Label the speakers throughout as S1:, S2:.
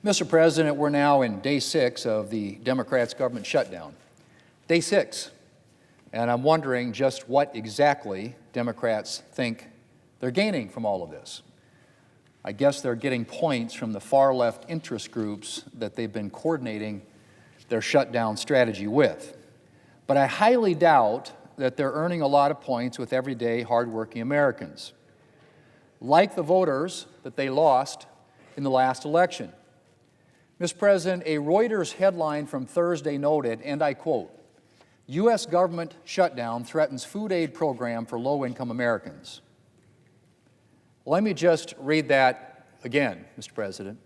S1: Mr. President, we're now in day 6 of the Democrats' government shutdown. Day 6. And I'm wondering just what exactly Democrats think they're gaining from all of this. I guess they're getting points from the far-left interest groups that they've been coordinating their shutdown strategy with. But I highly doubt that they're earning a lot of points with everyday, hardworking Americans, like the voters that they lost in the last election. Mr. President, a Reuters headline from Thursday noted, and I quote, "U.S. government shutdown threatens food aid program for low-income Americans." Let me just read that again, Mr. President.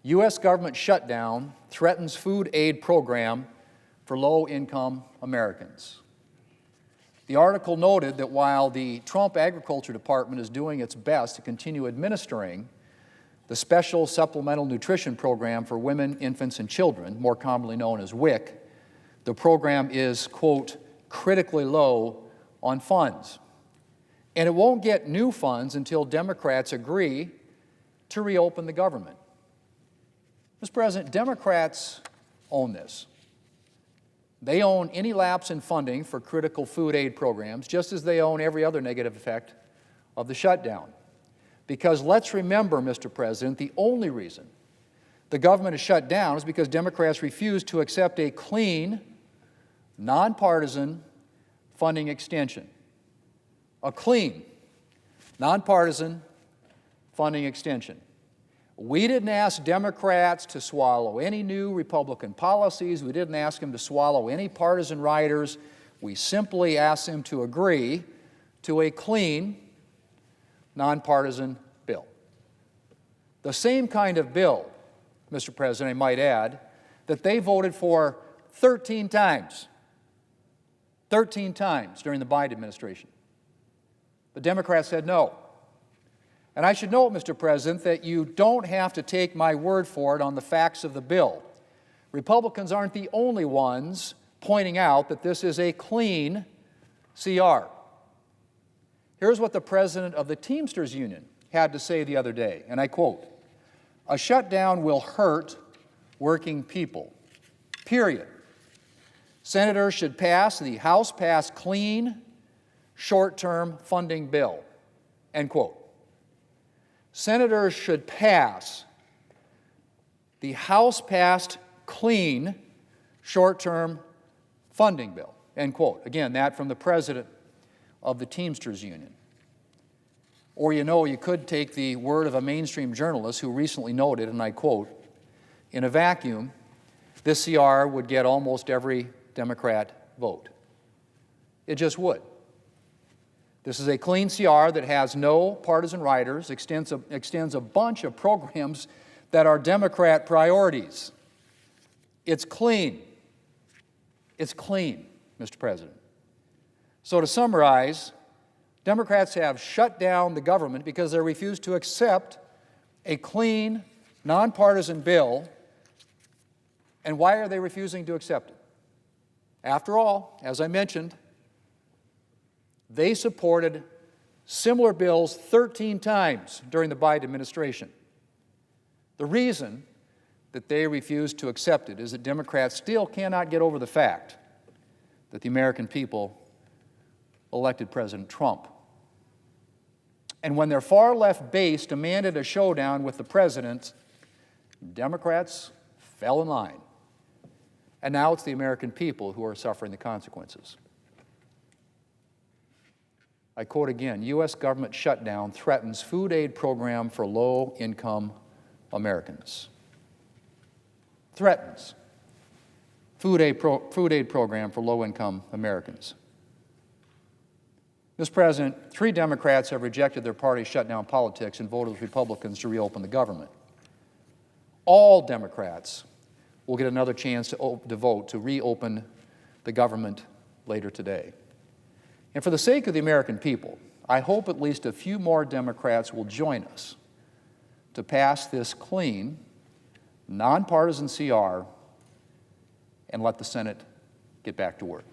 S1: U.S. government shutdown threatens food aid program for low-income Americans. The article noted that while the Trump Agriculture Department is doing its best to continue administering the Special Supplemental Nutrition Program for Women, Infants, and Children, more commonly known as WIC, the program is, quote, critically low on funds. And it won't get new funds until Democrats agree to reopen the government. Mr. President, Democrats own this. They own any lapse in funding for critical food aid programs, just as they own every other negative effect of the shutdown. Because let's remember, Mr. President, the only reason the government is shut down is because Democrats refuse to accept a clean, nonpartisan funding extension. A clean, nonpartisan funding extension. We didn't ask Democrats to swallow any new Republican policies. We didn't ask them to swallow any partisan riders. We simply asked them to agree to a clean, nonpartisan bill. The same kind of bill, Mr. President, I might add, that they voted for 13 times. 13 times during the Biden administration. The Democrats said no. And I should note, Mr. President, that you don't have to take my word for it on the facts of the bill. Republicans aren't the only ones pointing out that this is a clean CR. Here's what the president of the Teamsters Union had to say the other day, and I quote, "A shutdown will hurt working people, period. Senators should pass the House-passed clean, short-term funding bill," end quote. Senators should pass the House-passed clean, short-term funding bill, end quote. Again, that from the president of the Teamsters Union. Or, you could take the word of a mainstream journalist who recently noted, and I quote, "In a vacuum, this CR would get almost every Democrat vote." It just would. This is a clean CR that has no partisan riders, extends a bunch of programs that are Democrat priorities. It's clean. It's clean, Mr. President. So to summarize, Democrats have shut down the government because they refuse to accept a clean, nonpartisan bill. And why are they refusing to accept it? After all, as I mentioned, they supported similar bills 13 times during the Biden administration. The reason that they refuse to accept it is that Democrats still cannot get over the fact that the American people elected President Trump. And when their far-left base demanded a showdown with the president, Democrats fell in line. And now it's the American people who are suffering the consequences. I quote again, "U.S. government shutdown threatens food aid program for low-income Americans." Threatens food aid program for low-income Americans. Mr. President, 3 Democrats have rejected their party's shutdown politics and voted with Republicans to reopen the government. All Democrats will get another chance to vote to reopen the government later today. And for the sake of the American people, I hope at least a few more Democrats will join us to pass this clean, nonpartisan CR and let the Senate get back to work.